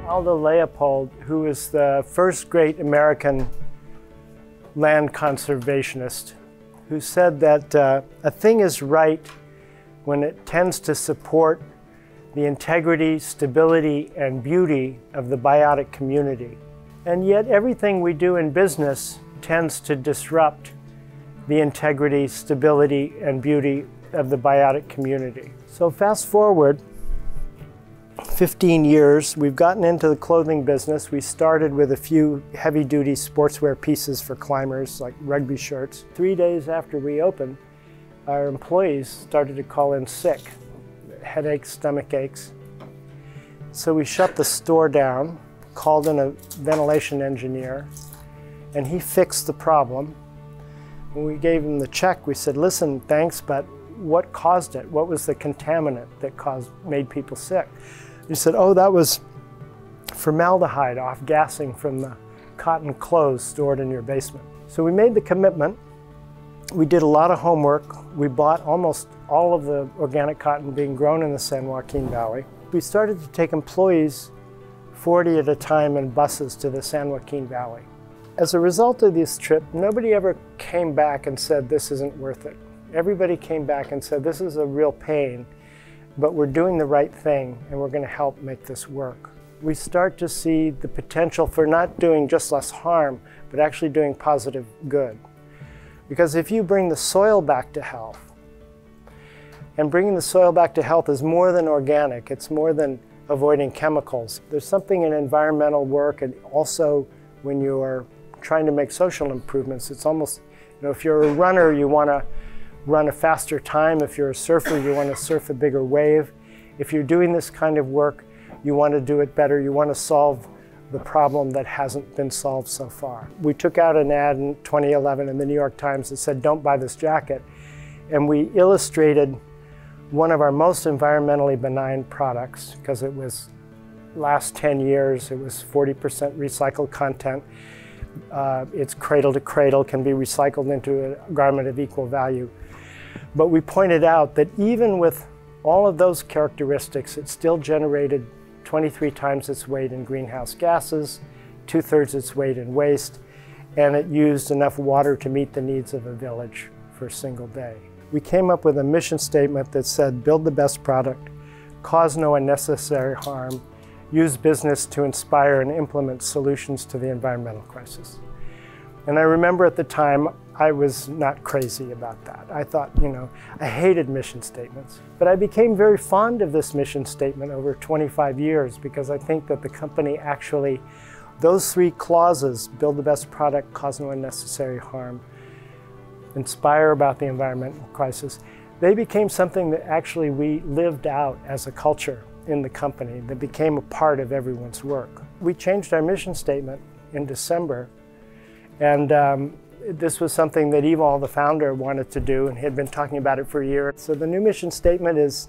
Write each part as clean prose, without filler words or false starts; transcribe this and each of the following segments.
Aldo Leopold, who was the first great American land conservationist, who said that a thing is right when it tends to support the integrity, stability, and beauty of the biotic community. And yet everything we do in business tends to disrupt the integrity, stability, and beauty of the biotic community. So fast forward 15 years, we've gotten into the clothing business. We started with a few heavy-duty sportswear pieces for climbers, like rugby shirts. 3 days after we opened, our employees started to call in sick, headaches, stomach aches. So we shut the store down, called in a ventilation engineer, and he fixed the problem. When we gave him the check, we said, listen, thanks, but what caused it? What was the contaminant that made people sick? He said, oh, that was formaldehyde off-gassing from the cotton clothes stored in your basement. So we made the commitment. We did a lot of homework. We bought almost all of the organic cotton being grown in the San Joaquin Valley. We started to take employees 40 at a time in buses to the San Joaquin Valley. As a result of this trip, nobody ever came back and said, this isn't worth it. Everybody came back and said, this is a real pain, but we're doing the right thing and we're going to help make this work. We start to see the potential for not doing just less harm, but actually doing positive good. Because if you bring the soil back to health, and bringing the soil back to health is more than organic, it's more than avoiding chemicals. There's something in environmental work, and also when you are trying to make social improvements, it's almost, if you're a runner, you want to run a faster time. If you're a surfer, you want to surf a bigger wave. If you're doing this kind of work, you want to do it better. You want to solve the problem that hasn't been solved so far. We took out an ad in 2011 in the New York Times that said, don't buy this jacket. And we illustrated one of our most environmentally benign products, because it was last 10 years, it was 40% recycled content. It's cradle to cradle, can be recycled into a garment of equal value. But we pointed out that even with all of those characteristics, it still generated 23 times its weight in greenhouse gases, 2/3 its weight in waste, and it used enough water to meet the needs of a village for a single day. We came up with a mission statement that said, build the best product, cause no unnecessary harm, use business to inspire and implement solutions to the environmental crisis. And I remember at the time, I was not crazy about that. I thought, I hated mission statements. But I became very fond of this mission statement over 25 years because I think that the company actually, those 3 clauses, build the best product, cause no unnecessary harm, inspire about the environmental crisis, they became something that actually we lived out as a culture in the company that became a part of everyone's work. We changed our mission statement in December, and this was something that Evol, the founder, wanted to do, and he had been talking about it for a year. So the new mission statement is,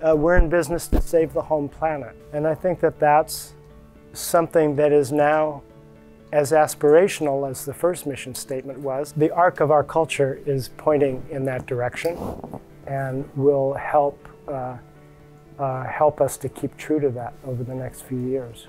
we're in business to save the home planet. And I think that that's something that is now as aspirational as the first mission statement was. The arc of our culture is pointing in that direction and will help us to keep true to that over the next few years.